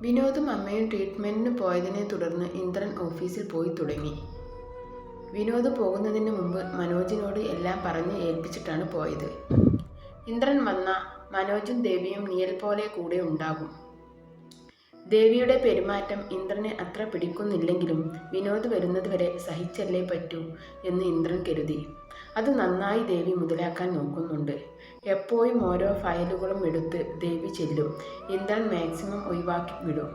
വിനോദും അമ്മയും ട്രീറ്റ്മെൻറ്റിന് പോയതിനെ തുടർന്ന് ഇന്ദ്രൻ ഓഫീസിൽ പോയി തുടങ്ങി. വിനോദ് പോകുന്നതിന് മുമ്പ് മനോജിനോട് എല്ലാം പറഞ്ഞ് ഏൽപ്പിച്ചിട്ടാണ് പോയത്. ഇന്ദ്രൻ വന്ന മനോജും ദേവിയും നിഴൽ പോലെ കൂടെ ഉണ്ടാകും. ദേവിയുടെ പെരുമാറ്റം ഇന്ദ്രന് അത്ര പിടിക്കുന്നില്ലെങ്കിലും വിനോദ് വരുന്നതുവരെ സഹിച്ചല്ലേ പറ്റൂ എന്ന് ഇന്ദ്രൻ കരുതി. അത് നന്നായി ദേവി മുതലാക്കാൻ നോക്കുന്നുണ്ട്. എപ്പോഴും ഓരോ ഫയലുകളും എടുത്ത് ദേവി ചെല്ലും. ഇന്ദ്രൻ മാക്സിമം ഒഴിവാക്കി വിടും.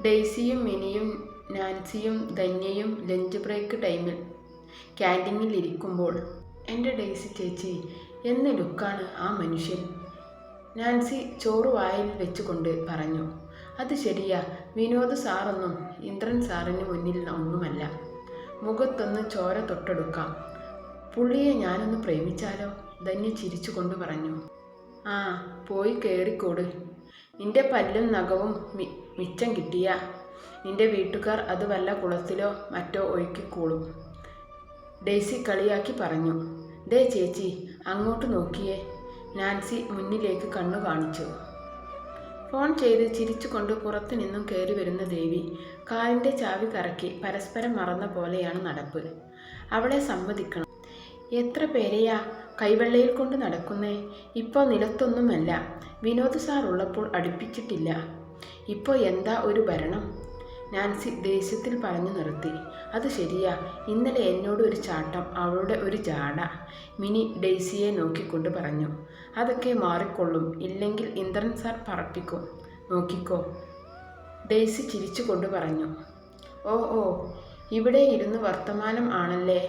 ഡെയ്സിയും മിനിയും നാൻസിയും ധന്യയും ലഞ്ച് ബ്രേക്ക് ടൈമിൽ ക്യാൻറ്റീനിൽ ഇരിക്കുമ്പോൾ എൻ്റെ ഡെയ്സി ചേച്ചി എന്ന് ലുക്കാണ് ആ മനുഷ്യൻ. നാൻസി ചോറ് വായിൽ വെച്ചുകൊണ്ട് പറഞ്ഞു. അത് ശരിയാ, വിനോദ് സാറൊന്നും ഇന്ദ്രൻ സാറിന് മുന്നിൽ ഒന്നുമല്ല. മുഖത്തൊന്ന് ചോര തൊട്ടെടുക്കാം. പുള്ളിയെ ഞാനൊന്ന് പ്രേമിച്ചാലോ? ധന്യ ചിരിച്ചുകൊണ്ട് പറഞ്ഞു. ആ, പോയി കയറിക്കോട്. നിന്റെ പല്ലും നഖവും മിച്ചം കിട്ടിയ നിന്റെ വീട്ടുകാർ അത് വല്ല കുളത്തിലോ മറ്റോ ഒഴുക്കിക്കോളും. ഡെയ്സി കളിയാക്കി പറഞ്ഞു. ദേ ചേച്ചി, അങ്ങോട്ട് നോക്കിയേ. നാൻസി മുന്നിലേക്ക് കണ്ണു കാണിച്ചു. ഫോൺ ചെയ്ത് ചിരിച്ചുകൊണ്ട് പുറത്തു നിന്നും കയറി വരുന്ന ദേവി കാറിൻ്റെ ചാവി കറക്കി പരസ്പരം മറന്ന പോലെയാണ് നടപ്പ്. അവളെ സമ്മതിക്കണം. എത്ര പേരെയാ കൈവെള്ളയിൽ കൊണ്ട് നടക്കുന്നേ. ഇപ്പോൾ നിലത്തൊന്നുമല്ല. വിനോദ് സാർ ഉള്ളപ്പോൾ അടുപ്പിച്ചിട്ടില്ല. ഇപ്പോൾ എന്താ ഒരു ഭരണം? നാൻസി ദേഷ്യത്തിൽ പറഞ്ഞു നിർത്തി. അത് ശരിയാ, ഇന്നലെ എന്നോട് ഒരു ചാട്ടം, അവളുടെ ഒരു ജാട. മിനി ഡെയ്സിയെ നോക്കിക്കൊണ്ട് പറഞ്ഞു. അതൊക്കെ മാറിക്കൊള്ളും. ഇല്ലെങ്കിൽ ഇന്ദ്രൻ സാർ പറപ്പിക്കും, നോക്കിക്കോ. ഡെയ്സി ചിരിച്ചുകൊണ്ട് പറഞ്ഞു. ഓ ഓ, ഇവിടെ ഇരുന്ന് വർത്തമാനം ആണല്ലേ.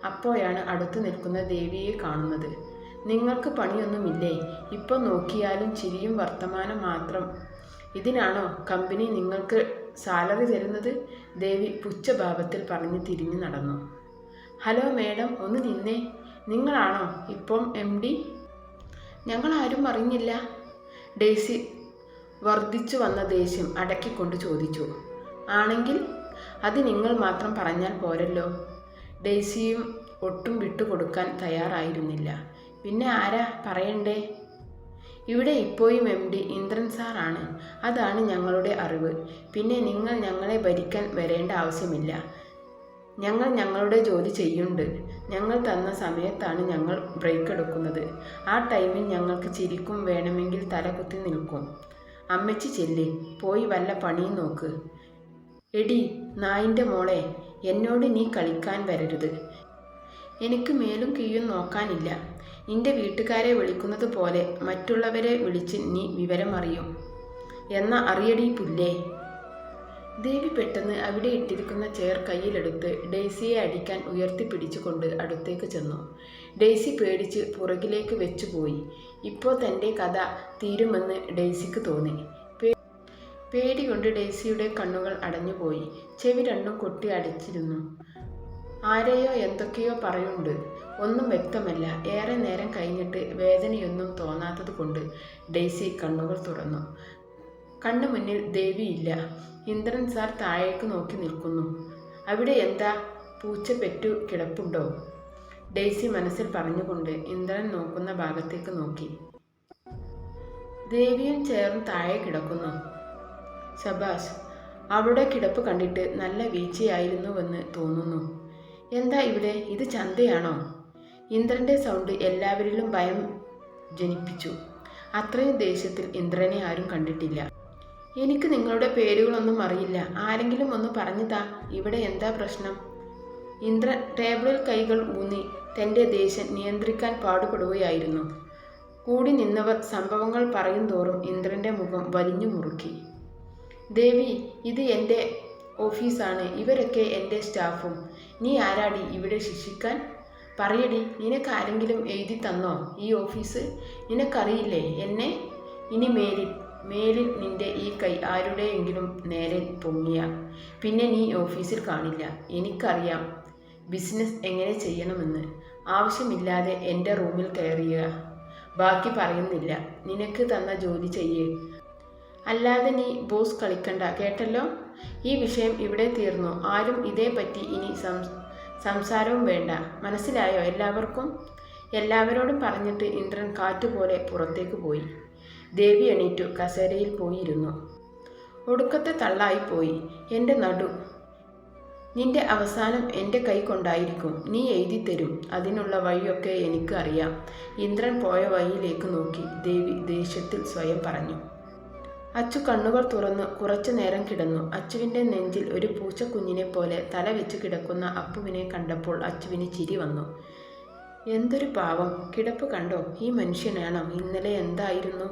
അപ്പോഴാണ് അടുത്തു നിൽക്കുന്ന ദേവിയെ കാണുന്നത്. നിങ്ങൾക്ക് പണിയൊന്നുമില്ലേ? ഇപ്പോൾ നോക്കിയാലും ചിരിയും വർത്തമാനം മാത്രം. ഇതിനാണോ കമ്പനി നിങ്ങൾക്ക് സാലറി തരുന്നത്? ദേവി പുച്ഛഭാവത്തിൽ പറഞ്ഞ് തിരിഞ്ഞു നടന്നു. ഹലോ മേഡം, ഒന്ന് നിന്നേ. നിങ്ങളാണോ ഇപ്പം MD? ഞങ്ങളാരും അറിഞ്ഞില്ല. ഡെയ്സി വർദ്ധിച്ചു വന്ന ദേഷ്യം അടക്കിക്കൊണ്ട് ചോദിച്ചു. ആണെങ്കിൽ അത് നിങ്ങൾ മാത്രം പറഞ്ഞാൽ പോരല്ലോ. ഡെയ്സിയും ഒട്ടും വിട്ടുകൊടുക്കാൻ തയ്യാറായിരുന്നില്ല. പിന്നെ ആരാ പറയണ്ടേ? ഇവിടെ ഇപ്പോഴും MD ഇന്ദ്രൻ സാറാണ്. അതാണ് ഞങ്ങളുടെ അറിവ്. പിന്നെ നിങ്ങൾ ഞങ്ങളെ ഭരിക്കാൻ വരേണ്ട ആവശ്യമില്ല. ഞങ്ങൾ ഞങ്ങളുടെ ജോലി ചെയ്യുന്നുണ്ട്. ഞങ്ങൾ തന്ന സമയത്താണ് ഞങ്ങൾ ബ്രേക്ക് എടുക്കുന്നത്. ആ ടൈമിൽ ഞങ്ങൾക്ക് ചിരിക്കും, വേണമെങ്കിൽ തലകുത്തി നിൽക്കും. അമ്മച്ചി ചെല്ല്, പോയി വല്ല പണിയും നോക്ക്. എടി നായിൻ്റെ മോളെ, എന്നോട് നീ കളിക്കാൻ വരരുത്. എനിക്ക് മേലും കീഴും നോക്കാനില്ല. നിന്റെ വീട്ടുകാരെ വിളിക്കുന്നത് പോലെ മറ്റുള്ളവരെ വിളിച്ച് നീ വിവരമറിയും എന്ന അറിയടി പുല്ലേ. ദേവി പെട്ടെന്ന് അവിടെ ഇട്ടിരിക്കുന്ന ചെയർ കയ്യിലെടുത്ത് ഡെയ്സിയെ അടിക്കാൻ ഉയർത്തിപ്പിടിച്ചുകൊണ്ട് അടുത്തേക്ക് ചെന്നു. ഡെയ്സി പേടിച്ച് പുറകിലേക്ക് വെച്ചുപോയി. ഇപ്പോൾ തൻ്റെ കഥ തീരുമെന്ന് ഡെയ്സിക്ക് തോന്നി. പേടി കൊണ്ട് ഡെയ്സിയുടെ കണ്ണുകൾ അടഞ്ഞുപോയി. ചെവി രണ്ടും കൊട്ടി അടച്ചിരുന്നു. ആരെയോ എന്തൊക്കെയോ പറയുന്നുണ്ട്. ഒന്നും വ്യക്തമല്ല. ഏറെ നേരം കഴിഞ്ഞിട്ട് വേദനയൊന്നും തോന്നാത്തത് കൊണ്ട് ഡെയ്സി കണ്ണുകൾ തുറന്നു. കണ്ണു മുന്നിൽ ദേവിയില്ല. ഇന്ദ്രൻ സാർ താഴേക്ക് നോക്കി നിൽക്കുന്നു. അവിടെ എന്താ, പൂച്ച പെറ്റു കിടപ്പുണ്ടോ? ഡെയ്സി മനസ്സിൽ പറഞ്ഞുകൊണ്ട് ഇന്ദ്രൻ നോക്കുന്ന ഭാഗത്തേക്ക് നോക്കി. ദേവിയും ചെയറും താഴെ കിടക്കുന്നു. ശബാഷ്, അവളുടെ കിടപ്പ് കണ്ടിട്ട് നല്ല വീഴ്ചയായിരുന്നുവെന്ന് തോന്നുന്നു. എന്താ ഇവിടെ, ഇത് ചന്തയാണോ? ഇന്ദ്രൻ്റെ സൗണ്ട് എല്ലാവരിലും ഭയം ജനിപ്പിച്ചു. അത്രയും ദേഷ്യത്തിൽ ഇന്ദ്രനെ ആരും കണ്ടിട്ടില്ല. എനിക്ക് നിങ്ങളുടെ പേരുകളൊന്നും അറിയില്ല. ആരെങ്കിലും ഒന്ന് പറഞ്ഞുതാ, ഇവിടെ എന്താ പ്രശ്നം? ഇന്ദ്രൻ ടേബിളിൽ കൈകൾ ഊന്നി തൻ്റെ ദേഷ്യം നിയന്ത്രിക്കാൻ പാടുപെടുകയായിരുന്നു. കൂടി നിന്നവർ സംഭവങ്ങൾ പറയും തോറും ഇന്ദ്രൻ്റെ മുഖം വലിഞ്ഞു മുറുക്കി. ദേവി, ഇത് എൻ്റെ ഓഫീസാണ്. ഇവരൊക്കെ എൻ്റെ സ്റ്റാഫും. നീ ആരാടി ഇവിടെ ശിക്ഷിക്കാൻ? പറയടി, നിനക്കാരെങ്കിലും എഴുതി തന്നോ ഈ ഓഫീസ്? നിനക്കറിയില്ലേ എന്നെ? ഇനി മേലിൽ നിന്റെ ഈ കൈ ആരുടെയെങ്കിലും നേരെ പൊങ്ങിയ പിന്നെ നീ ഓഫീസിൽ കാണില്ല. എനിക്കറിയാം ബിസിനസ് എങ്ങനെ ചെയ്യണമെന്ന്. ആവശ്യമില്ലാതെ എൻ്റെ റൂമിൽ കയറിയ ബാക്കി പറയുന്നില്ല. നിനക്ക് തന്ന ജോലി ചെയ്യേ, അല്ലാതെ നീ ബോസ് കളിക്കണ്ട, കേട്ടല്ലോ? ഈ വിഷയം ഇവിടെ തീർന്നു. ആരും ഇതേപ്പറ്റി ഇനി സംസാരവും വേണ്ട. മനസ്സിലായോ എല്ലാവർക്കും? എല്ലാവരോടും പറഞ്ഞിട്ട് ഇന്ദ്രൻ കാറ്റുപോലെ പുറത്തേക്ക് പോയി. ദേവി എണീറ്റു കസേരയിൽ പോയിരുന്നു. ഒടുക്കത്തെ തള്ളായിപ്പോയി. എൻ്റെ നടു. നിന്റെ അവസാനം എൻ്റെ കൈ കൊണ്ടായിരിക്കും. നീ എഴുതിത്തരും. അതിനുള്ള വഴിയൊക്കെ എനിക്ക് അറിയാം. ഇന്ദ്രൻ പോയ വഴിയിലേക്ക് നോക്കി ദേവി ദേഷ്യത്തിൽ സ്വയം പറഞ്ഞു. അച്ചു കണ്ണുകൾ തുറന്ന് കുറച്ചു നേരം കിടന്നു. അച്ചുവിൻ്റെ നെഞ്ചിൽ ഒരു പൂച്ചക്കുഞ്ഞിനെ പോലെ തല വെച്ച് കിടക്കുന്ന അപ്പുവിനെ കണ്ടപ്പോൾ അച്ചുവിന് ചിരി വന്നു. എന്തൊരു പാവം! കിടപ്പ് കണ്ടോ? ഈ മനുഷ്യനാണോ ഇന്നലെ എന്തായിരുന്നു?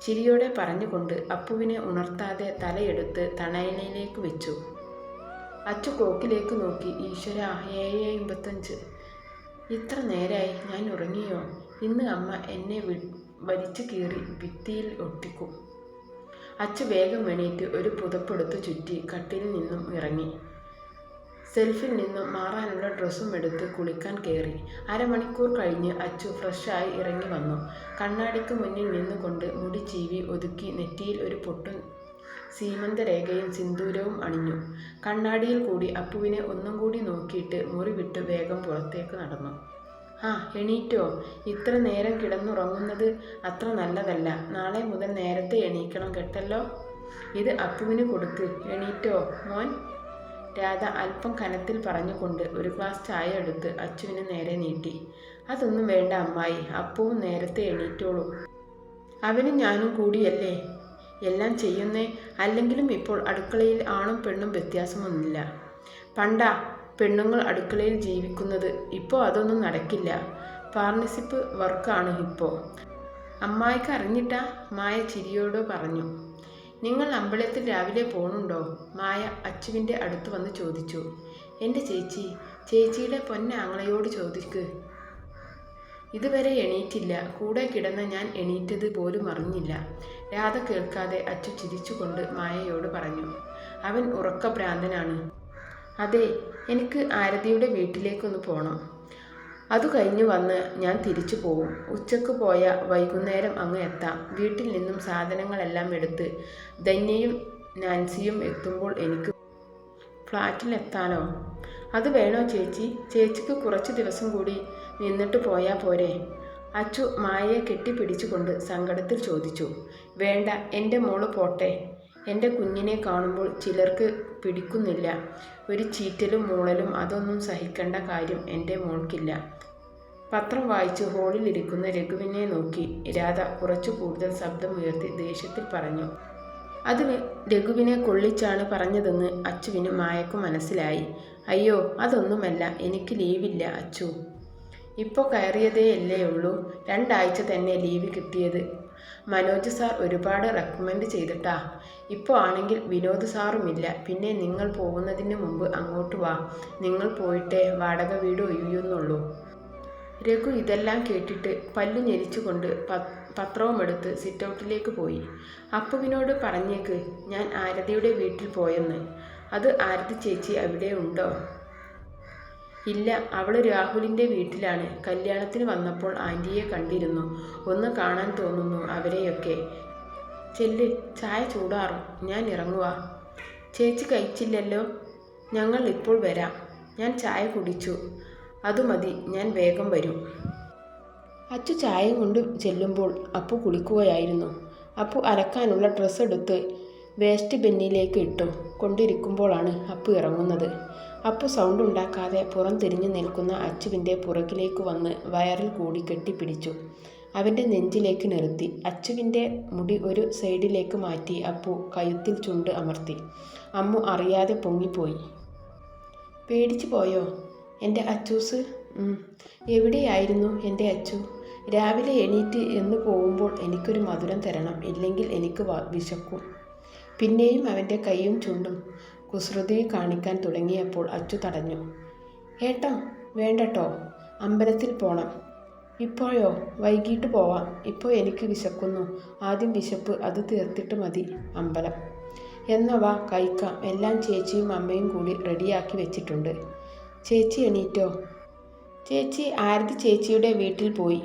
ചിരിയോടെ പറഞ്ഞുകൊണ്ട് അപ്പുവിനെ ഉണർത്താതെ തലയെടുത്ത് തണലിലേക്ക് വെച്ചു. അച്ചു ക്ലോക്കിലേക്ക് നോക്കി. ഈശ്വരാ, 7:55. ഇത്ര നേരമായി ഞാൻ ഉറങ്ങിയോ? ഇന്ന് അമ്മ എന്നെ വലിച്ചു കീറി ഭിത്തിയിൽ ഒട്ടിക്കും. അച്ചു വേഗം എണീറ്റ് ഒരു പുതപ്പെടുത്ത് ചുറ്റി കട്ടിലിൽ നിന്നും ഇറങ്ങി. സെൽഫിൽ നിന്നും മാറാനുള്ള ഡ്രസ്സും എടുത്ത് കുളിക്കാൻ കയറി. അരമണിക്കൂർ കഴിഞ്ഞ് അച്ചു ഫ്രഷായി ഇറങ്ങി വന്നു. കണ്ണാടിക്ക് മുന്നിൽ നിന്നുകൊണ്ട് മുടി ചീവി ഒതുക്കി നെറ്റിയിൽ ഒരു പൊട്ടും സീമന്തരേഖയും സിന്ദൂരവും അണിഞ്ഞു. കണ്ണാടിയിൽ കൂടി അപ്പുവിനെ ഒന്നും കൂടി നോക്കിയിട്ട് മുറി വിട്ട് വേഗം പുറത്തേക്ക് നടന്നു. ആ, എണീറ്റോ? ഇത്ര നേരം കിടന്നുറങ്ങുന്നത് അത്ര നല്ലതല്ല. നാളെ മുതൽ നേരത്തെ എണീക്കണം കേട്ടല്ലോ. ഇത് അപ്പുവിന് കൊടുക്ക്. എണീറ്റോ മോൻ? രാധ അല്പം കനത്തിൽ പറഞ്ഞുകൊണ്ട് ഒരു ഗ്ലാസ് ചായ എടുത്ത് അച്ചുവിന് നേരെ നീട്ടി. അതൊന്നും വേണ്ട അമ്മായി, അപ്പുവും നേരത്തെ എണീറ്റോളൂ. അവനും ഞാനും കൂടിയല്ലേ എല്ലാം ചെയ്യുന്നേ. അല്ലെങ്കിലും ഇപ്പോൾ അടുക്കളയിൽ ആണും പെണ്ണും വ്യത്യാസമൊന്നുമില്ല. പണ്ടാ പെണ്ണുങ്ങൾ അടുക്കളയിൽ ജീവിക്കുന്നത്. ഇപ്പോൾ അതൊന്നും നടക്കില്ല. പാർട്ണർഷിപ്പ് വർക്കാണ് ഇപ്പോൾ. അമ്മായിക്ക് അറിഞ്ഞിട്ടാ? മായ ചിരിയോട് പറഞ്ഞു. നിങ്ങൾ അമ്പലത്തിൽ രാവിലെ പോണുണ്ടോ? മായ അച്ചുവിൻ്റെ അടുത്ത് വന്ന് ചോദിച്ചു. എൻ്റെ ചേച്ചിയുടെ പൊന്നാങ്ങളയോട് ചോദിക്ക്. ഇതുവരെ എണീറ്റില്ല. കൂടെ കിടന്ന ഞാൻ എണീറ്റത് പോലും അറിഞ്ഞില്ല. രാധ കേൾക്കാതെ അച്ചു ചിരിച്ചുകൊണ്ട് മായയോട് പറഞ്ഞു. അവൻ ഉറക്കഭ്രാന്തനാണ്. അതെ, എനിക്ക് ആരതിയുടെ വീട്ടിലേക്കൊന്ന് പോകണം. അതു കഴിഞ്ഞ് വന്ന് ഞാൻ തിരിച്ചു പോവും. ഉച്ചക്ക് പോയ വൈകുന്നേരം അങ്ങ് എത്താം. വീട്ടിൽ നിന്നും സാധനങ്ങളെല്ലാം എടുത്ത് ധന്യയും നാൻസിയും എത്തുമ്പോൾ എനിക്ക് ഫ്ലാറ്റിലെത്താനോ? അത് വേണോ ചേച്ചി? ചേച്ചിക്ക് കുറച്ച് ദിവസം കൂടി നിന്നിട്ട് പോയാൽ പോരെ? അച്ചു മായയെ കെട്ടിപ്പിടിച്ചുകൊണ്ട് സങ്കടത്തിൽ ചോദിച്ചു. വേണ്ട, എൻ്റെ മോള് പോട്ടെ. എൻ്റെ കുഞ്ഞിനെ കാണുമ്പോൾ ചിലർക്ക് പിടിക്കുന്നില്ല. ഒരു ചീറ്റലും മൂളലും അതൊന്നും സഹിക്കേണ്ട കാര്യം എൻ്റെ മോൾക്കില്ല. പത്രം വായിച്ച് ഹോളിലിരിക്കുന്ന രഘുവിനെ നോക്കി രാധ കുറച്ചു കൂടുതൽ ശബ്ദമുയർത്തി ദേഷ്യത്തിൽ പറഞ്ഞു. അത് രഘുവിനെ കൊള്ളിച്ചാണ് പറഞ്ഞതെന്ന് അച്ചുവിന് മായക്ക് മനസ്സിലായി. അയ്യോ, അതൊന്നുമല്ല. എനിക്ക് ലീവില്ല അച്ചു. ഇപ്പോൾ കയറിയതേ അല്ലേ ഉള്ളൂ. 2 ആഴ്ച തന്നെ ലീവ് കിട്ടിയത്. മനോജ് സാർ ഒരുപാട് റെക്കമെൻഡ് ചെയ്തിട്ടാ. ഇപ്പോൾ ആണെങ്കിൽ വിനോദ് സാറുമില്ല. പിന്നെ നിങ്ങൾ പോകുന്നതിന് മുമ്പ് അങ്ങോട്ട് വാ. നിങ്ങൾ പോയിട്ടേ വാടക വീട് ഒഴിയുന്നുള്ളൂ. രഘു ഇതെല്ലാം കേട്ടിട്ട് പല്ലു ഞെരിച്ചുകൊണ്ട് പത്രവുമെടുത്ത് സിറ്റൗട്ടിലേക്ക് പോയി. അപ്പുവിനോട് പറഞ്ഞേക്ക് ഞാൻ ആരതിയുടെ വീട്ടിൽ പോയെന്ന്. അത് ആരതി ചേച്ചി അവിടെ ഉണ്ടോ? ഇല്ല, അവൾ രാഹുലിൻ്റെ വീട്ടിലാണ്. കല്യാണത്തിന് വന്നപ്പോൾ ആൻറ്റിയെ കണ്ടിരുന്നു. ഒന്ന് കാണാൻ തോന്നുന്നു അവരെയൊക്കെ. ചെല്ല്, ചായ ചൂടാറും. ഞാൻ ഇറങ്ങുവാ. ചേച്ചി കഴിച്ചില്ലല്ലോ? ഞങ്ങൾ ഇപ്പോൾ വരാം. ഞാൻ ചായ കുടിച്ചു. അതു മതി, ഞാൻ വേഗം വരും. അച്ചു ചായയും കൊണ്ട് ചെല്ലുമ്പോൾ അപ്പു കുളിക്കുകയായിരുന്നു. അപ്പു അലക്കാനുള്ള ഡ്രസ്സ് എടുത്ത് വേസ്റ്റ് ബെന്നിലേക്ക് ഇട്ടു കൊണ്ടിരിക്കുമ്പോഴാണ് അപ്പു ഇറങ്ങുന്നത്. അപ്പു സൗണ്ട് ഉണ്ടാക്കാതെ പുറം തിരിഞ്ഞു നിൽക്കുന്ന അച്ചുവിൻ്റെ പുറകിലേക്ക് വന്ന് വയറിൽ കൂടി കെട്ടിപ്പിടിച്ചു. അവൻ്റെ നെഞ്ചിലേക്ക് നിർത്തി. അച്ചുവിൻ്റെ മുടി ഒരു സൈഡിലേക്ക് മാറ്റി അപ്പു കഴുത്തിൽ ചുണ്ട് അമർത്തി. അമ്മു അറിയാതെ പൊങ്ങിപ്പോയി. പേടിച്ചു പോയോ എൻ്റെ അച്ചൂസ്? എവിടെയായിരുന്നു എൻ്റെ അച്ചു? രാവിലെ എണീറ്റ് എന്ന് പോകുമ്പോൾ എനിക്കൊരു മധുരം തരണം, ഇല്ലെങ്കിൽ എനിക്ക് വിശക്കും. പിന്നെയും അവൻ്റെ കൈയും ചുണ്ടും കുസൃതി കാണിക്കാൻ തുടങ്ങിയപ്പോൾ അച്ചു തടഞ്ഞു. ഏട്ടോ, വേണ്ടട്ടോ, അമ്പലത്തിൽ പോണം. ഇപ്പോഴോ? വൈകിട്ട് പോവാം. ഇപ്പോൾ എനിക്ക് വിശക്കുന്നു. ആദ്യം വിശപ്പ്, അത് തീർത്തിട്ട് മതി അമ്പലം. എന്നാ വാ, കഴിക്കാം. എല്ലാം ചേച്ചിയും അമ്മയും കൂടി റെഡിയാക്കി വെച്ചിട്ടുണ്ട്. ചേച്ചി എണീറ്റോ? ചേച്ചി ആരതി ചേച്ചിയുടെ വീട്ടിൽ പോയി.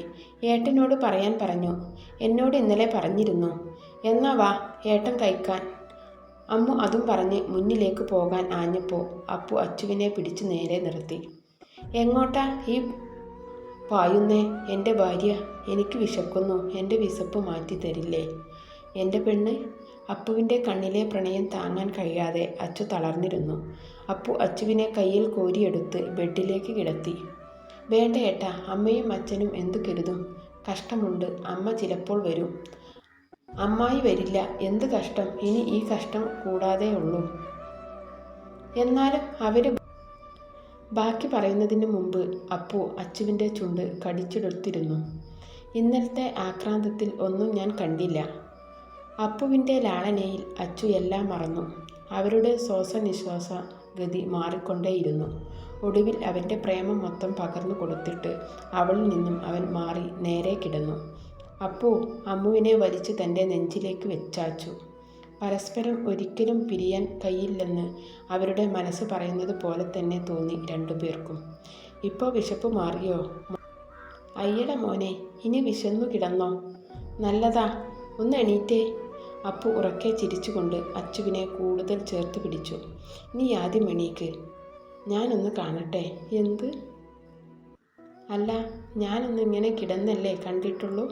ഏട്ടനോട് പറയാൻ പറഞ്ഞു. എന്നോട് ഇന്നലെ പറഞ്ഞിരുന്നു. എന്നാ വാ, ഏട്ടൻ കഴിക്കാൻ. അമ്മു അതും പറഞ്ഞ് മുന്നിലേക്ക് പോകാൻ ആഞ്ഞപ്പോൾ അപ്പു അച്ചുവിനെ പിടിച്ചു നേരെ നിർത്തി. എങ്ങോട്ടാ ഈ പായുന്നേ? എൻ്റെ ഭാര്യ. എനിക്ക് വിശക്കുന്നു. എൻ്റെ വിശപ്പ് മാറ്റി തരില്ലേ? എൻ്റെ പെണ്ണ്. അപ്പുവിൻ്റെ കണ്ണിലെ പ്രണയം താങ്ങാൻ കഴിയാതെ അച്ചു തളർന്നിരുന്നു. അപ്പു അച്ചുവിനെ കയ്യിൽ കോരിയെടുത്ത് ബെഡിലേക്ക് കിടത്തി. വേണ്ട ഏട്ടാ, അമ്മയും അച്ഛനും എന്തു കരുതും? കഷ്ടമുണ്ട്. അമ്മ ചിലപ്പോൾ വരും. അമ്മായി വരില്ല. എന്ത് കഷ്ടം? ഇനി ഈ കഷ്ടം കൂടാതെ ഉള്ളൂ. എന്നാലും അവർ ബാക്കി പറയുന്നതിന് മുമ്പ് അപ്പു അച്ചുവിൻ്റെ ചുണ്ട് കടിച്ചെടുത്തിരുന്നു. ഇന്നലത്തെ ആക്രാന്തത്തിൽ ഒന്നും ഞാൻ കണ്ടില്ല. അപ്പുവിൻ്റെ ലാളനയിൽ അച്ചു എല്ലാം മറന്നു. അവരുടെ ശ്വാസനിശ്വാസ ഗതി മാറിക്കൊണ്ടേയിരുന്നു. ഒടുവിൽ അവൻ്റെ പ്രേമം മൊത്തം പകർന്നു കൊടുത്തിട്ട് അവളിൽ നിന്നും അവൻ മാറി നേരെ കിടന്നു. അപ്പു അമ്മുവിനെ വലിച്ചു തൻ്റെ നെഞ്ചിലേക്ക് വെച്ചാച്ചു. പരസ്പരം ഒരിക്കലും പിരിയാൻ കഴിയില്ലെന്ന് അവരുടെ മനസ്സ് പറയുന്നത് പോലെ തന്നെ തോന്നി രണ്ടുപേർക്കും. ഇപ്പോൾ വിശപ്പ് മാറിയോ? അയ്യട മോനെ, ഇനി വിശന്നു കിടന്നോ? നല്ലതാ, ഒന്ന് എണീറ്റേ. അപ്പു ഉറക്കെ ചിരിച്ചുകൊണ്ട് അച്ചുവിനെ കൂടുതൽ ചേർത്ത് പിടിച്ചു. നീ ആദ്യം എണീക്ക്, ഞാനൊന്ന് കാണട്ടെ. എന്ത്? അല്ല, ഞാനൊന്ന് ഇങ്ങനെ കിടന്നല്ലേ കണ്ടിട്ടുള്ളൂ.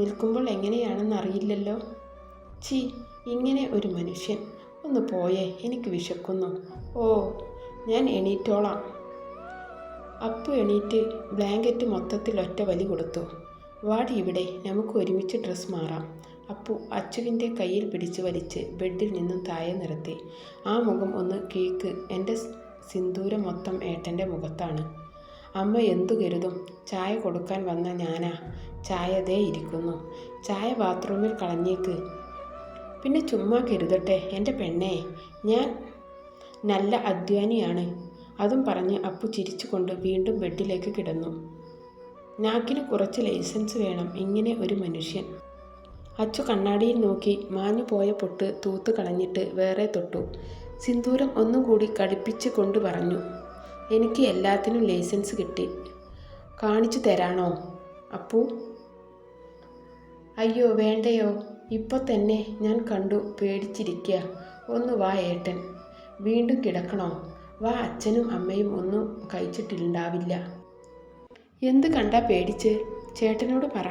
നിൽക്കുമ്പോൾ എങ്ങനെയാണെന്ന് അറിയില്ലല്ലോ. ചീ, ഇങ്ങനെ ഒരു മനുഷ്യൻ. ഒന്ന് പോയേ, എനിക്ക് വിശക്കുന്നു. ഓ, ഞാൻ എണീറ്റോളാം. അപ്പു എണീറ്റ് ബ്ലാങ്കറ്റ് മൊത്തത്തിൽ ഒറ്റ വലി കൊടുത്തു. വാടി ഇവിടെ, നമുക്ക് ഒരുമിച്ച് ഡ്രസ്സ് മാറാം. അപ്പു അച്ചുവിൻ്റെ കയ്യിൽ പിടിച്ച് വലിച്ച് ബെഡിൽ നിന്നും താഴെ നിർത്തി. ആ മുഖം ഒന്ന് കീക്ക്. എൻ്റെ സിന്ദൂരം മൊത്തം ഏട്ടൻ്റെ മുഖത്താണ്. അമ്മ എന്തു കരുതും? ചായ കൊടുക്കാൻ വന്ന ഞാനാ. ചായ ദേ ഇരിക്കുന്നു. ചായ ബാത്റൂമിൽ കളഞ്ഞേക്ക്. പിന്നെ ചുമ്മാ കരുതട്ടെ എൻ്റെ പെണ്ണേ, ഞാൻ നല്ല അധ്വാനിയാണ്. അതും പറഞ്ഞ് അപ്പു ചിരിച്ചുകൊണ്ട് വീണ്ടും ബെഡിലേക്ക് കിടന്നു. നാക്കിന് കുറച്ച് ലൈസൻസ് വേണം, ഇങ്ങനെ ഒരു മനുഷ്യൻ. അച്ചു കണ്ണാടിയിൽ നോക്കി മാഞ്ഞു പോയ പൊട്ട് തൂത്ത് കളഞ്ഞിട്ട് വേറെ തൊട്ടു. സിന്ദൂരം ഒന്നും കൂടി കടുപ്പിച്ച് കൊണ്ട് പറഞ്ഞു, എനിക്ക് എല്ലാത്തിനും ലൈസൻസ് കിട്ടി. കാണിച്ചു തരാണോ അപ്പു? അയ്യോ വേണ്ടയോ, ഇപ്പോൾ തന്നെ ഞാൻ കണ്ടു പേടിച്ചിരിക്കുക. ഒന്ന് വാ ഏട്ടൻ. വീണ്ടും കിടക്കണോ? വാ, അച്ഛനും അമ്മയും ഒന്നും കഴിച്ചിട്ടുണ്ടാവില്ല. എന്ത് കണ്ടാ പേടിച്ച്? ചേട്ടനോട് പറ.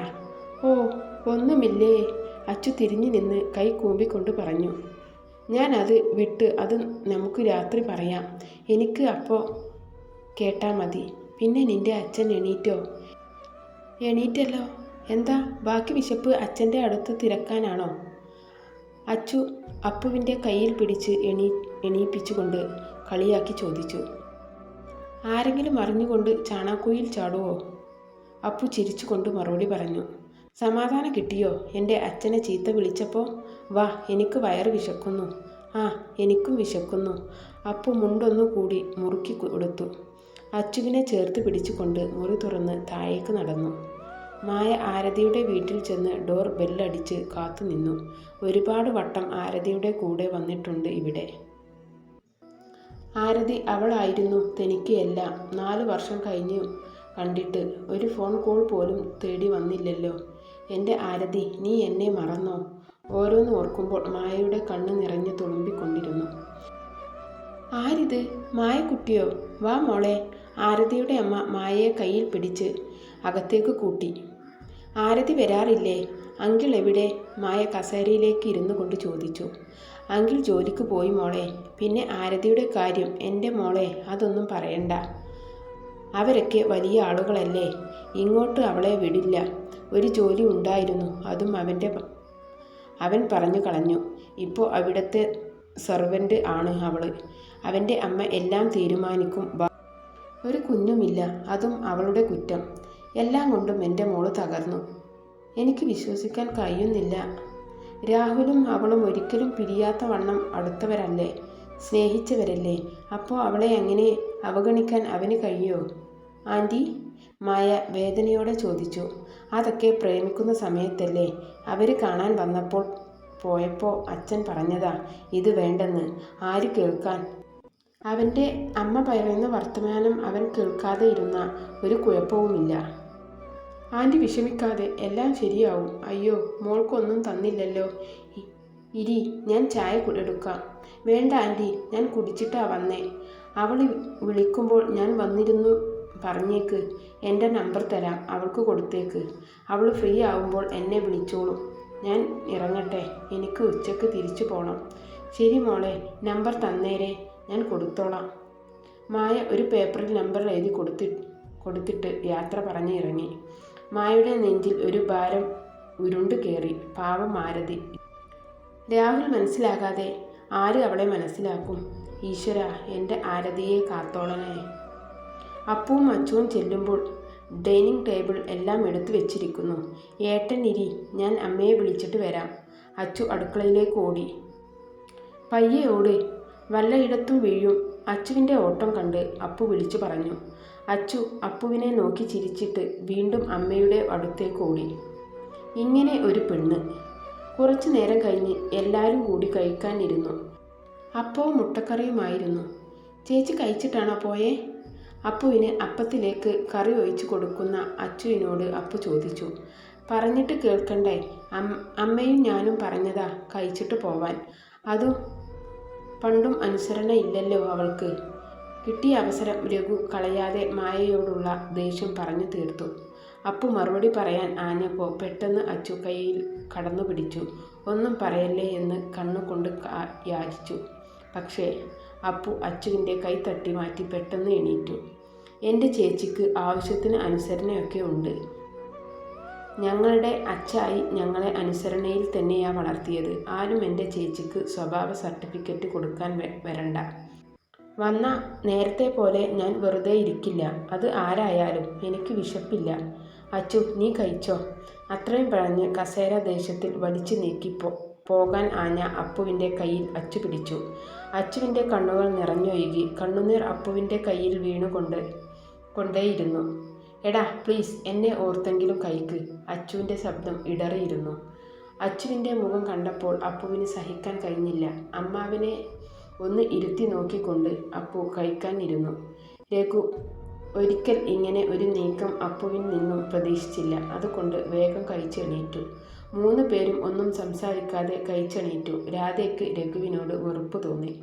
ഓ, ഒന്നുമില്ലേ. അച്ചു തിരിഞ്ഞു നിന്ന് കൈ കൂമ്പിക്കൊണ്ട് പറഞ്ഞു. ഞാൻ അത് വിട്ട്, അത് നമുക്ക് രാത്രി പറയാം. എനിക്ക് അപ്പോൾ കേട്ടാൽ മതി. പിന്നെ നിൻ്റെ അച്ഛൻ എണീറ്റോ? എണീറ്റല്ലോ. എന്താ ബാക്കി വിശപ്പ് അച്ഛൻ്റെ അടുത്ത് തിരക്കാനാണോ? അച്ചു അപ്പുവിൻ്റെ കയ്യിൽ പിടിച്ച് എണീപ്പിച്ചുകൊണ്ട് കളിയാക്കി ചോദിച്ചു. ആരെങ്കിലും അറിഞ്ഞുകൊണ്ട് ചാണാക്കുയിൽ ചാടുവോ? അപ്പു ചിരിച്ചുകൊണ്ട് മറുപടി പറഞ്ഞു. സമാധാനം കിട്ടിയോ എൻ്റെ അച്ഛനെ ചീത്ത വിളിച്ചപ്പോൾ? വാ, എനിക്ക് വയറ് വിശക്കുന്നു. ആ, എനിക്കും വിശക്കുന്നു. അപ്പു മുണ്ടൊന്നു കൂടി മുറുക്കി കൊടുത്തു. അച്ചുവിനെ ചേർത്ത് പിടിച്ചുകൊണ്ട് മുറി തുറന്ന് താഴേക്ക് നടന്നു. മായ ആരതിയുടെ വീട്ടിൽ ചെന്ന് ഡോർ ബെല്ലടിച്ച് കാത്തുനിന്നു. ഒരുപാട് വട്ടം ആരതിയുടെ കൂടെ വന്നിട്ടുണ്ട് ഇവിടെ. ആരതി അവളായിരുന്നു തനിക്ക് എല്ലാം. 4 വർഷം കഴിഞ്ഞു കണ്ടിട്ട് ഒരു ഫോൺ കോൾ പോലും തേടി വന്നില്ലല്ലോ. എൻ്റെ ആരതി, നീ എന്നെ മറന്നോ? ഓരോന്ന് ഓർക്കുമ്പോൾ മായയുടെ കണ്ണ് നിറഞ്ഞു തുളുമ്പിക്കൊണ്ടിരുന്നു. ആരിത്? മായക്കുട്ടിയോ? വാ മോളെ. ആരതിയുടെ അമ്മ മായയെ കയ്യിൽ പിടിച്ച് അകത്തേക്ക് കൂട്ടി. ആരതി വരാറില്ലേ? അങ്കിൾ എവിടെ? മായ കസേരയിലേക്ക് ഇരുന്നു കൊണ്ട് ചോദിച്ചു. അങ്കിൾ ജോലിക്ക് പോയി മോളെ. പിന്നെ ആരതിയുടെ കാര്യം എൻ്റെ മോളെ അതൊന്നും പറയണ്ട. അവരൊക്കെ വലിയ ആളുകളല്ലേ, ഇങ്ങോട്ട് അവളെ വിടില്ല. ഒരു ജോലി ഉണ്ടായിരുന്നു, അതും അവൻ പറഞ്ഞു കളഞ്ഞു. ഇപ്പോൾ അവിടുത്തെ സെർവൻ്റ് ആണ് അവൾ. അവൻ്റെ അമ്മ എല്ലാം തീരുമാനിക്കും. ഒരു കുഞ്ഞുമില്ല, അതും അവളുടെ കുറ്റം. എല്ലാം കൊണ്ടും എൻ്റെ മോള് തകർന്നു. എനിക്ക് വിശ്വസിക്കാൻ കഴിയുന്നില്ല. രാഹുലും അവളും ഒരിക്കലും പിരിയാത്ത വണ്ണം അടുത്തവരല്ലേ, സ്നേഹിച്ചവരല്ലേ. അപ്പോൾ അവളെ അങ്ങനെ അവഗണിക്കാൻ അവന് കഴിയോ ആൻറ്റി? മായ വേദനയോടെ ചോദിച്ചു. അതൊക്കെ പ്രേമിക്കുന്ന സമയത്തല്ലേ. അവർ കാണാൻ പോയപ്പോൾ അച്ഛൻ പറഞ്ഞതാ ഇത് വേണ്ടെന്ന്. ആര് കേൾക്കാൻ? അവൻ്റെ അമ്മ പറയുന്ന വർത്തമാനം അവൻ കേൾക്കാതെ ഇരുന്ന ഒരു കുഴപ്പവുമില്ല. ആൻറ്റി വിഷമിക്കാതെ, എല്ലാം ശരിയാവും. അയ്യോ, മോൾക്കൊന്നും തന്നില്ലല്ലോ. ഇരി, ഞാൻ ചായ എടുക്കാം. വേണ്ട ആൻറ്റി, ഞാൻ കുടിച്ചിട്ടാ വന്നേ. അവൾ വിളിക്കുമ്പോൾ ഞാൻ വന്നിരുന്നു പറഞ്ഞേക്ക്. എൻ്റെ നമ്പർ തരാം, അവൾക്ക് കൊടുത്തേക്ക്. അവൾ ഫ്രീ ആവുമ്പോൾ എന്നെ വിളിച്ചോളും. ഞാൻ ഇറങ്ങട്ടെ, എനിക്ക് ഉച്ചയ്ക്ക് തിരിച്ചു പോകണം. ശരി മോളെ, നമ്പർ തന്നേരെ, ഞാൻ കൊടുത്തോളാം. മായ ഒരു പേപ്പറിൽ നമ്പർ എഴുതി കൊടുത്തിട്ട് യാത്ര പറഞ്ഞ് ഇറങ്ങി. മായയുടെ നെഞ്ചിൽ ഒരു ഭാരം ഉരുണ്ടു കയറി. പാവം ആരതി. രാഹുൽ മനസ്സിലാകാതെ ആര് അവളെ മനസ്സിലാക്കും? ഈശ്വര, എൻ്റെ ആരതിയെ കാത്തോളണേ. അപ്പുവും അച്ചുവും ചെല്ലുമ്പോൾ ഡൈനിങ് ടേബിൾ എല്ലാം എടുത്തു വെച്ചിരിക്കുന്നു. ഏട്ടൻ ഇരി, ഞാൻ അമ്മയെ വിളിച്ചിട്ട് വരാം. അച്ചു അടുക്കളയിലേക്ക് ഓടി. പയ്യെ ഓട്, വല്ലയിടത്തും വീഴും. അച്ചുവിൻ്റെ ഓട്ടം കണ്ട് അപ്പു വിളിച്ചു പറഞ്ഞു. അച്ചു അപ്പുവിനെ നോക്കി ചിരിച്ചിട്ട് വീണ്ടും അമ്മയുടെ അടുത്തേക്ക് ഓടി. ഇങ്ങനെ ഒരു പെണ്ണ്. കുറച്ചു നേരം കഴിഞ്ഞ് എല്ലാവരും കൂടി കഴിക്കാനിരുന്നു. അപ്പവും മുട്ടക്കറിയുമായിരുന്നു. ചേച്ചി കഴിച്ചിട്ടാണോ പോയേ? അപ്പുവിന് അപ്പത്തിലേക്ക് കറി ഒഴിച്ചു കൊടുക്കുന്ന അച്ചുവിനോട് അപ്പു ചോദിച്ചു. പറഞ്ഞിട്ട് കേൾക്കണ്ടേ? അമ്മയും ഞാനും പറഞ്ഞതാ കഴിച്ചിട്ട് പോവാൻ. അതും പണ്ടും അനുസരണ ഇല്ലല്ലോ അവൾക്ക്. കിട്ടിയ അവസരം രഘു കളയാതെ മായയോടുള്ള ദേഷ്യം പറഞ്ഞു തീർത്തു. അപ്പു മറുപടി പറയാൻ ആഞ്ഞപ്പോൾ പെട്ടെന്ന് അച്ചു കയ്യിൽ കടന്നു പിടിച്ചു. ഒന്നും പറയല്ലേ എന്ന് കണ്ണുകൊണ്ട് യാചിച്ചു. പക്ഷേ അപ്പു അച്ചുവിൻ്റെ കൈ തട്ടി മാറ്റി പെട്ടെന്ന് എണീറ്റു. എൻ്റെ ചേച്ചിക്ക് ആവശ്യത്തിന് അനുസരണയൊക്കെ ഉണ്ട്. ഞങ്ങളുടെ അച്ചായി ഞങ്ങളെ അനുസരണയിൽ തന്നെയാ വളർത്തിയത്. ആരും എൻ്റെ ചേച്ചിക്ക് സ്വഭാവ സർട്ടിഫിക്കറ്റ് കൊടുക്കാൻ വരണ്ട. വന്ന നേരത്തെ പോലെ ഞാൻ വെറുതെ ഇരിക്കില്ല. അത് ആരായാലും. എനിക്ക് വിശപ്പില്ല. അച്ചു, നീ കഴിച്ചോ? അത്രയും പറഞ്ഞ് കസേര ദേഷ്യത്തിൽ വലിച്ചു നീക്കി പോകാൻ ആഞ്ഞ അപ്പുവിൻ്റെ കയ്യിൽ അച്ചു പിടിച്ചു. അച്ചുവിൻ്റെ കണ്ണുകൾ നിറഞ്ഞൊഴുകി. കണ്ണുനീർ അപ്പുവിൻ്റെ കയ്യിൽ കൊണ്ടേയിരുന്നു. എടാ പ്ലീസ്, എന്നെ ഓർത്തെങ്കിലും കഴിക്ക്. അച്ചുവിൻ്റെ ശബ്ദം ഇടറിയിരുന്നു. അച്ചുവിൻ്റെ മുഖം കണ്ടപ്പോൾ അപ്പുവിന് സഹിക്കാൻ കഴിഞ്ഞില്ല. അമ്മാവിനെ ഒന്ന് ഇരുത്തി നോക്കിക്കൊണ്ട് അപ്പു കഴിക്കാൻ ഇരുന്നു. രഘു ഒരിക്കൽ ഇങ്ങനെ ഒരു നീക്കം അപ്പുവിൽ നിന്നും പ്രതീക്ഷിച്ചില്ല. അതുകൊണ്ട് വേഗം കഴിച്ചെണീറ്റു. 3 പേരും ഒന്നും സംസാരിക്കാതെ കഴിച്ചെണീറ്റു. രാധയ്ക്ക് രഘുവിനോട് വെറുപ്പ് തോന്നി.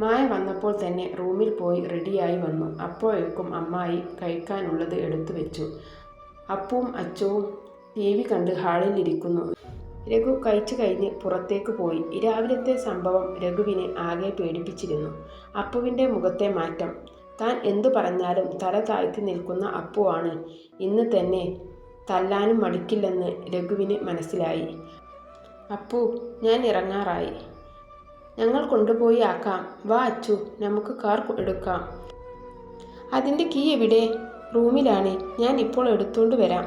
മായ വന്നപ്പോൾ തന്നെ റൂമിൽ പോയി റെഡിയായി വന്നു. അപ്പോഴേക്കും അമ്മായി കഴിക്കാനുള്ളത് എടുത്തു വെച്ചു. അപ്പുവും അച്ചുവും TV കണ്ട് ഹാളിലിരിക്കുന്നു. രഘു കഴിച്ചു കഴിഞ്ഞ് പുറത്തേക്ക് പോയി. രാവിലത്തെ സംഭവം രഘുവിനെ ആകെ പേടിപ്പിച്ചിരുന്നു. അപ്പുവിൻ്റെ മുഖത്തെ മാറ്റം. താൻ എന്തു പറഞ്ഞാലും തല താഴ്ത്തി നിൽക്കുന്ന അപ്പുവാണ്. ഇന്ന് തന്നെ തല്ലാനും മടിക്കില്ലെന്ന് രഘുവിന് മനസ്സിലായി. അപ്പു, ഞാൻ ഇറങ്ങാറായി. ഞങ്ങൾ കൊണ്ടുപോയി ആക്കാം. വാ അച്ചു, നമുക്ക് കാർ എടുക്കാം. അതിൻ്റെ കീ എവിടെ? റൂമിലാണ്. ഞാൻ ഇപ്പോൾ എടുത്തുകൊണ്ട് വരാം.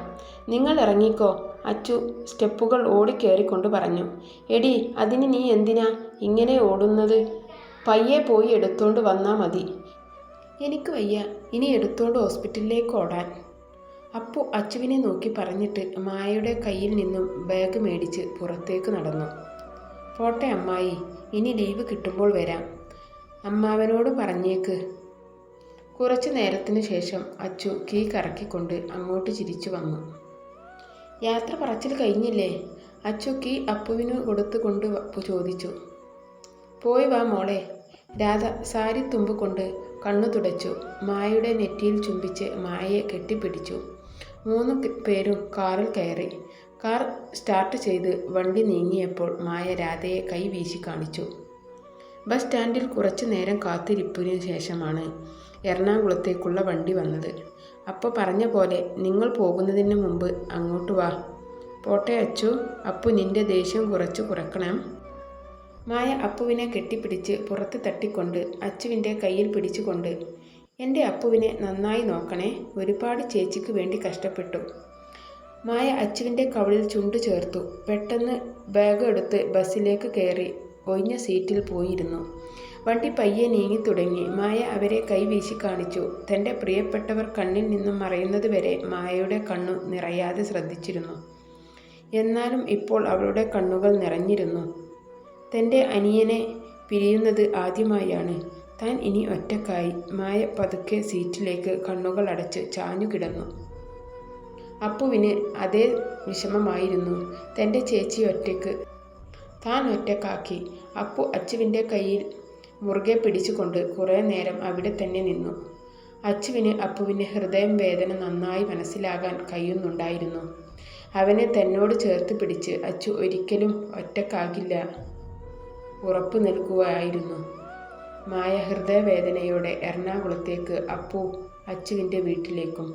നിങ്ങൾ ഇറങ്ങിക്കോ, അച്ചു സ്റ്റെപ്പുകൾ ഓടിക്കേറിക്കൊണ്ട് പറഞ്ഞു. എടി, അതിന് നീ എന്തിനാ ഇങ്ങനെ ഓടുന്നത്? പയ്യെ പോയി എടുത്തോണ്ട് വന്നാൽ മതി. എനിക്ക് വയ്യ ഇനി എടുത്തോണ്ട് ഹോസ്പിറ്റലിലേക്ക് ഓടാൻ. അപ്പു അച്ചുവിനെ നോക്കി പറഞ്ഞിട്ട് മായയുടെ കയ്യിൽ നിന്നും ബാഗ് മേടിച്ച് പുറത്തേക്ക് നടന്നു. പോട്ടെ അമ്മായി, ഇനി ലീവ് കിട്ടുമ്പോൾ വരാം. അമ്മാവനോട് പറഞ്ഞേക്ക്. കുറച്ചു നേരത്തിനു ശേഷം അച്ചു കീ കറക്കിക്കൊണ്ട് അങ്ങോട്ട് ചിരിച്ചു വന്നു. യാത്ര പറച്ചിൽ കഴിഞ്ഞില്ലേ? അച്ചു കീ അപ്പുവിന് കൊടുത്തുകൊണ്ട് ചോദിച്ചു. പോയി വാ മോളെ. രാധ സാരി തുമ്പ് കൊണ്ട് കണ്ണു തുടച്ചു. മായയുടെ നെറ്റിയിൽ ചുംബിച്ച് മായയെ കെട്ടിപ്പിടിച്ചു. 3 പേരും കാറിൽ കയറി. കാർ സ്റ്റാർട്ട് ചെയ്ത് വണ്ടി നീങ്ങിയപ്പോൾ മായ രാധയെ കൈ വീശി കാണിച്ചു. ബസ് സ്റ്റാൻഡിൽ കുറച്ചു നേരം കാത്തിരിപ്പിനു ശേഷമാണ് എറണാകുളത്തേക്കുള്ള വണ്ടി വന്നത്. അപ്പോൾ പറഞ്ഞ പോലെ നിങ്ങൾ പോകുന്നതിന് മുമ്പ് അങ്ങോട്ട് വാ. പോട്ടെ അച്ചു. അപ്പു, നിന്റെ ദേഷ്യം കുറക്കണം. മായ അപ്പുവിനെ കെട്ടിപ്പിടിച്ച് പുറത്ത് തട്ടിക്കൊണ്ട് അച്ചുവിൻ്റെ കയ്യിൽ പിടിച്ചുകൊണ്ട്, എൻ്റെ അപ്പുവിനെ നന്നായി നോക്കണേ. ഒരുപാട് ചേച്ചിക്ക് വേണ്ടി കഷ്ടപ്പെട്ടു. മായ അച്ചുവിൻ്റെ കവിളിൽ ചുണ്ടു ചേർത്തു. പെട്ടെന്ന് ബാഗ് എടുത്ത് ബസ്സിലേക്ക് കയറി ഒഴിഞ്ഞ സീറ്റിൽ പോയിരുന്നു. വണ്ടി പയ്യെ നീങ്ങി തുടങ്ങി. മായ അവരെ കൈവീശി കാണിച്ചു. തൻ്റെ പ്രിയപ്പെട്ടവർ കണ്ണിൽ നിന്നും മറയുന്നത് വരെ മായയുടെ കണ്ണു നിറയാതെ ശ്രദ്ധിച്ചിരുന്നു. എന്നാലും ഇപ്പോൾ അവളുടെ കണ്ണുകൾ നിറഞ്ഞിരുന്നു. തൻ്റെ അനിയനെ പിരിയുന്നത് ആദ്യമായാണ്. താൻ ഇനി ഒറ്റക്കായി. മായ പതുക്കെ സീറ്റിലേക്ക് കണ്ണുകൾ അടച്ച് ചാഞ്ഞു കിടന്നു. അപ്പുവിന് അതേ വിഷമമായിരുന്നു. തൻ്റെ ചേച്ചി താൻ ഒറ്റക്കാക്കി. അപ്പു അച്ചുവിൻ്റെ കയ്യിൽ മുറുകെ പിടിച്ചുകൊണ്ട് കുറേ നേരം അവിടെ തന്നെ നിന്നു. അച്ചുവിന് അപ്പുവിൻ്റെ ഹൃദയം വേദന നന്നായി മനസ്സിലാകാൻ കഴിയുന്നുണ്ടായിരുന്നു. അവനെ തന്നോട് ചേർത്ത് പിടിച്ച് അച്ചു ഒരിക്കലും ഒറ്റക്കാകില്ല ഉറപ്പു നൽകുകയായിരുന്നു. മായ ഹൃദയവേദനയോടെ എറണാകുളത്തേക്ക് അപ്പു അച്ചുവിൻ്റെ വീട്ടിലേക്കും